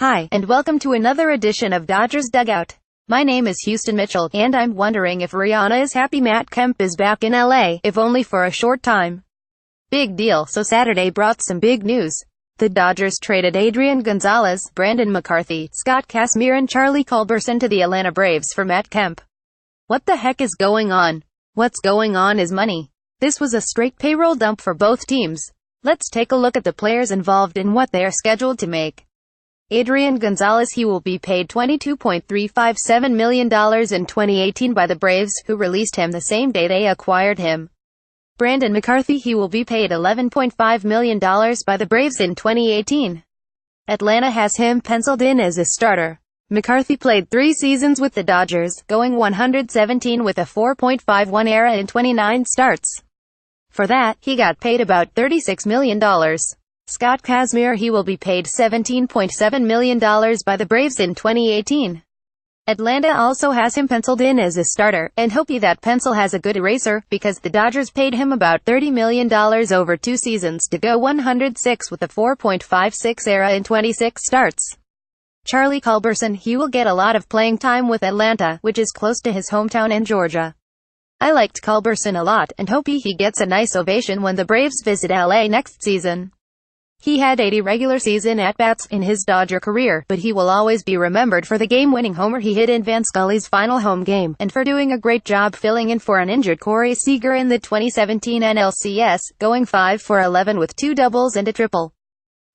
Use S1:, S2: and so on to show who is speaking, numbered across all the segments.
S1: Hi, and welcome to another edition of Dodgers Dugout. My name is Houston Mitchell, and I'm wondering if Rihanna is happy Matt Kemp is back in LA, if only for a short time. Big deal, so Saturday brought some big news. The Dodgers traded Adrian Gonzalez, Brandon McCarthy, Scott Kazmir and Charlie Culberson to the Atlanta Braves for Matt Kemp. What the heck is going on? What's going on is money. This was a straight payroll dump for both teams. Let's take a look at the players involved and what they are scheduled to make. Adrian Gonzalez, he will be paid $22.357 million in 2018 by the Braves, who released him the same day they acquired him. Brandon McCarthy, he will be paid $11.5 million by the Braves in 2018. Atlanta has him penciled in as a starter. McCarthy played 3 seasons with the Dodgers, going 117 with a 4.51 ERA in 29 starts. For that, he got paid about $36 million. Scott Kazmir, he will be paid $17.7 million by the Braves in 2018. Atlanta also has him penciled in as a starter, and hope that pencil has a good eraser, because the Dodgers paid him about $30 million over 2 seasons to go 106 with a 4.56 ERA in 26 starts. Charlie Culberson, he will get a lot of playing time with Atlanta, which is close to his hometown in Georgia. I liked Culberson a lot, and hope he gets a nice ovation when the Braves visit LA next season. He had 80 regular season at-bats in his Dodger career, but he will always be remembered for the game-winning homer he hit in Vin Scully's final home game, and for doing a great job filling in for an injured Corey Seager in the 2017 NLCS, going 5 for 11 with 2 doubles and a triple.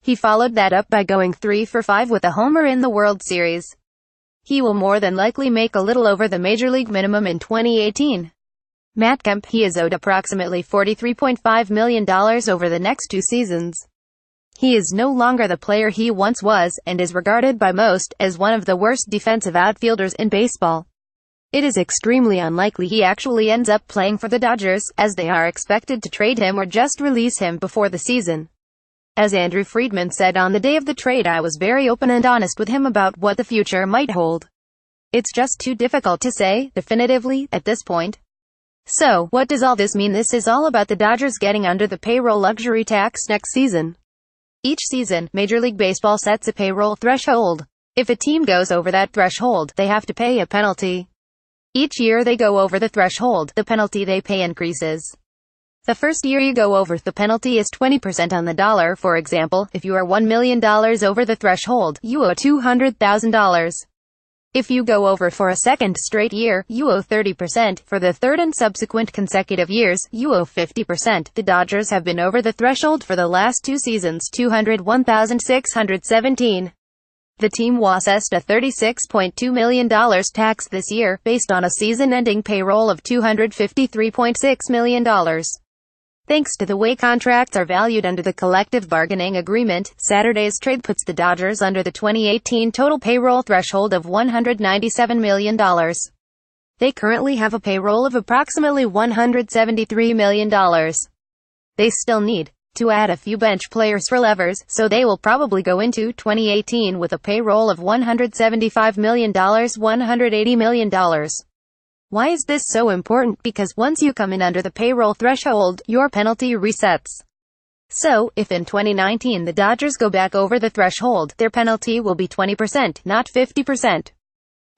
S1: He followed that up by going 3 for 5 with a homer in the World Series. He will more than likely make a little over the Major League minimum in 2018. Matt Kemp, he is owed approximately $43.5 million over the next 2 seasons. He is no longer the player he once was, and is regarded by most as one of the worst defensive outfielders in baseball. It is extremely unlikely he actually ends up playing for the Dodgers, as they are expected to trade him or just release him before the season. As Andrew Friedman said on the day of the trade, I was very open and honest with him about what the future might hold. It's just too difficult to say, definitively, at this point. So, what does all this mean? This is all about the Dodgers getting under the payroll luxury tax next season. Each season, Major League Baseball sets a payroll threshold. If a team goes over that threshold, they have to pay a penalty. Each year they go over the threshold, the penalty they pay increases. The first year you go over, the penalty is 20% on the dollar. For example, if you are $1 million over the threshold, you owe $200,000. If you go over for a second straight year, you owe 30%. For the third and subsequent consecutive years, you owe 50%. The Dodgers have been over the threshold for the last 2 seasons, $201,617. The team was assessed a $36.2 million tax this year, based on a season-ending payroll of $253.6 million. Thanks to the way contracts are valued under the collective bargaining agreement, Saturday's trade puts the Dodgers under the 2018 total payroll threshold of $197 million. They currently have a payroll of approximately $173 million. They still need to add a few bench players for levers, so they will probably go into 2018 with a payroll of $175 million, $180 million. Why is this so important? Because once you come in under the payroll threshold, your penalty resets. So, if in 2019 the Dodgers go back over the threshold, their penalty will be 20%, not 50%.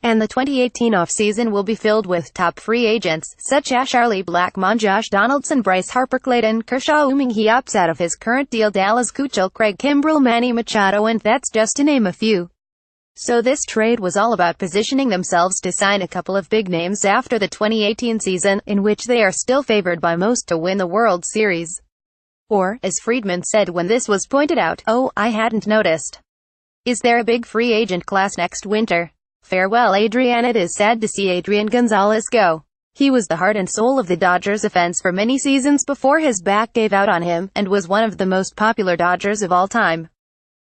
S1: And the 2018 offseason will be filled with top free agents, such as Charlie Blackmon, Josh Donaldson, Bryce Harper, Clayton Kershaw, assuming he opts out of his current deal, Dallas Keuchel, Craig Kimbrell, Manny Machado, and that's just to name a few. So this trade was all about positioning themselves to sign a couple of big names after the 2018 season, in which they are still favored by most to win the World Series. Or, as Friedman said when this was pointed out, "Oh, I hadn't noticed. Is there a big free agent class next winter? Farewell Adrian." It is sad to see Adrian Gonzalez go. He was the heart and soul of the Dodgers offense for many seasons before his back gave out on him, and was one of the most popular Dodgers of all time.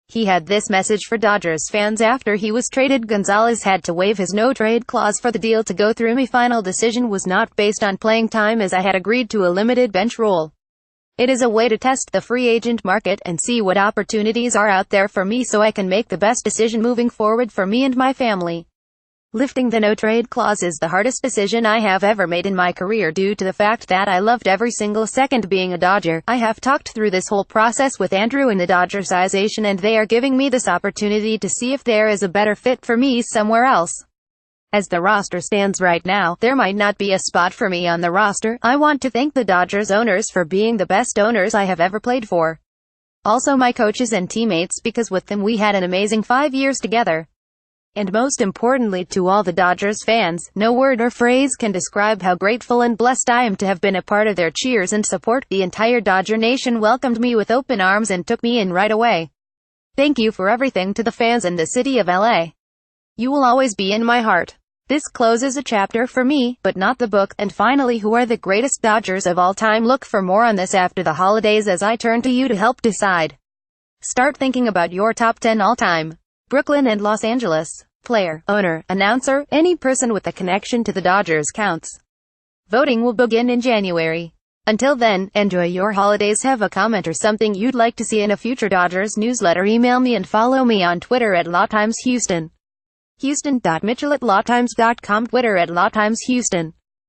S1: He had this message for Dodgers fans after he was traded: Gonzalez had to waive his no-trade clause for the deal to go through. My final decision was not based on playing time, as I had agreed to a limited bench role. It is a way to test the free agent market and see what opportunities are out there for me, so I can make the best decision moving forward for me and my family. Lifting the no-trade clause is the hardest decision I have ever made in my career due to the fact that I loved every single second being a Dodger. I have talked through this whole process with Andrew and the Dodgers organization, and they are giving me this opportunity to see if there is a better fit for me somewhere else. As the roster stands right now, there might not be a spot for me on the roster. I want to thank the Dodgers owners for being the best owners I have ever played for. Also my coaches and teammates, because with them we had an amazing 5 years together. And most importantly, to all the Dodgers fans, no word or phrase can describe how grateful and blessed I am to have been a part of their cheers and support. The entire Dodger Nation welcomed me with open arms and took me in right away. Thank you for everything to the fans and the city of LA. You will always be in my heart. This closes a chapter for me, but not the book. And finally, who are the greatest Dodgers of all time? Look for more on this after the holidays as I turn to you to help decide. Start thinking about your top 10 all-time. Brooklyn and Los Angeles. Player, owner, announcer, any person with a connection to the Dodgers counts. Voting will begin in January. Until then, enjoy your holidays. Have a comment or something you'd like to see in a future Dodgers newsletter? Email me and follow me on Twitter at LawTimesHouston. Houston.Mitchell@LawTimes.com. Twitter at LawTimesHouston.